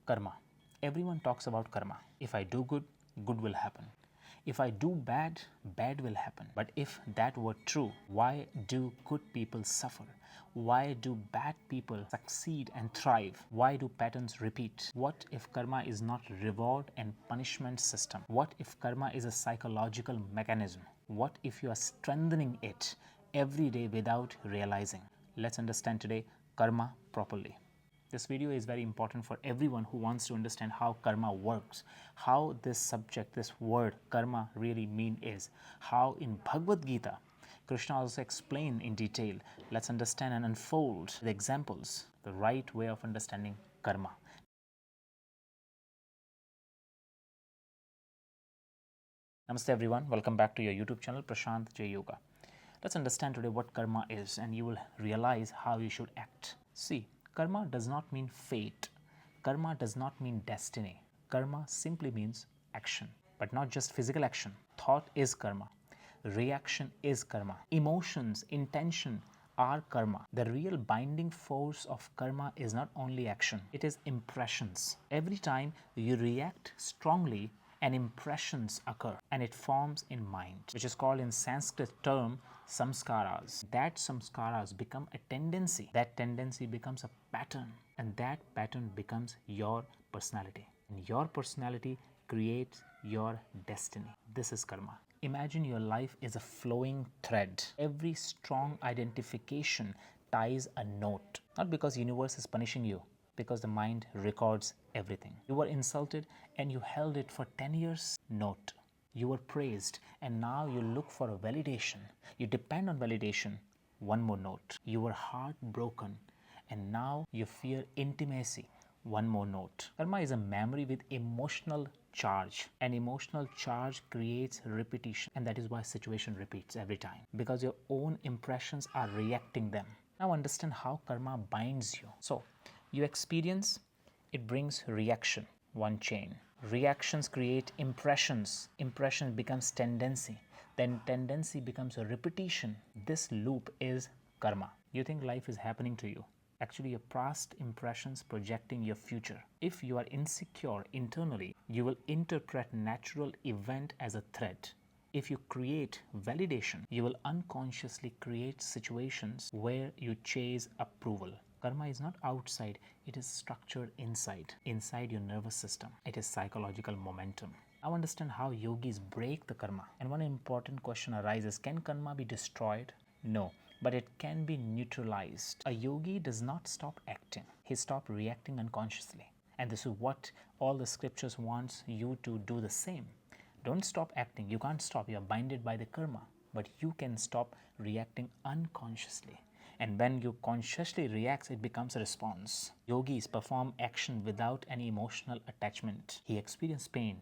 Karma. Everyone talks about karma. If I do good, good will happen. If I do bad, bad will happen. But if that were true, why do good people suffer? Why do bad people succeed and thrive? Why do patterns repeat? What if karma is not reward and punishment system? What if karma is a psychological mechanism? What if you are strengthening it every day without realizing? Let's understand today karma properly. This video is very important for everyone who wants to understand how karma works, how this subject, this word karma really mean is, how in Bhagavad Gita, Krishna also explained in detail. Let's understand and unfold the examples, the right way of understanding karma. Namaste everyone, welcome back to your YouTube channel Prashant J Yoga. Let's understand today what karma is and you will realize how you should act. See, karma does not mean fate. Karma does not mean destiny. Karma simply means action, but not just physical action. Thought is karma. Reaction is karma. Emotions, intention are karma. The real binding force of karma is not only action, it is impressions. Every time you react strongly, and impressions occur and it forms in mind, which is called in Sanskrit term samskaras. That samskaras become a tendency. That tendency becomes a pattern and that pattern becomes your personality. And your personality creates your destiny. This is karma. Imagine your life is a flowing thread. Every strong identification ties a note. Not because universe is punishing you, because the mind records everything. You were insulted and you held it for 10 years, note. You were praised and now you look for a validation. You depend on validation, one more note. You were heartbroken and now you fear intimacy, one more note. Karma is a memory with emotional charge. An emotional charge creates repetition, and that is why situation repeats every time, because your own impressions are reacting them. Now understand how karma binds you. So you experience, it brings reaction, one chain. Reactions create impressions. Impression becomes tendency. Then tendency becomes a repetition. This loop is karma. You think life is happening to you. Actually, your past impressions projecting your future. If you are insecure internally, you will interpret natural event as a threat. If you create validation, you will unconsciously create situations where you chase approval. Karma is not outside, it is structured inside your nervous system. It is psychological momentum. Now understand how yogis break the karma. And one important question arises, can karma be destroyed? No, but it can be neutralized. A yogi does not stop acting, he stops reacting unconsciously. And this is what all the scriptures wants you to do the same. Don't stop acting, you can't stop, you are binded by the karma, but you can stop reacting unconsciously. And when you consciously react, it becomes a response. Yogis perform action without any emotional attachment. He experienced pain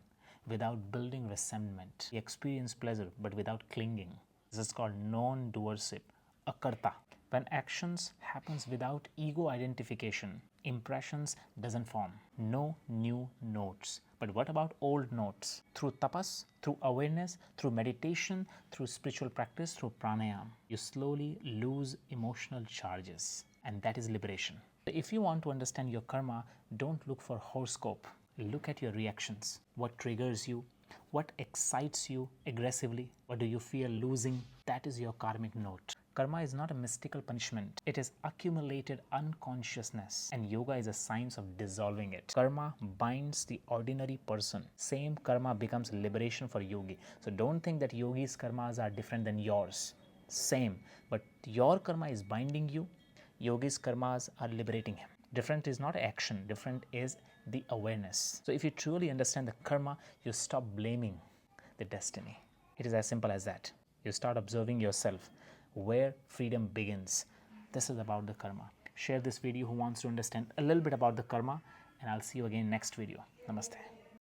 without building resentment. He experienced pleasure but without clinging. This is called non-doership, akarta. When actions happens without ego identification, impressions doesn't form. No new notes. But what about old notes? Through tapas, through awareness, through meditation, through spiritual practice, through pranayama, you slowly lose emotional charges, and that is liberation. If you want to understand your karma, don't look for horoscope. Look at your reactions. What triggers you? What excites you aggressively? What do you fear losing? That is your karmic note. Karma is not a mystical punishment. It is accumulated unconsciousness, and yoga is a science of dissolving it. Karma binds the ordinary person. Same karma becomes liberation for yogi. So don't think that yogi's karmas are different than yours. Same, but your karma is binding you. Yogi's karmas are liberating him. Different is not action, different is the awareness. So if you truly understand the karma, you stop blaming the destiny. It is as simple as that. You start observing yourself, where freedom begins. This is about the karma. Share this video who wants to understand a little bit about the karma, and I'll see you again next video. Namaste.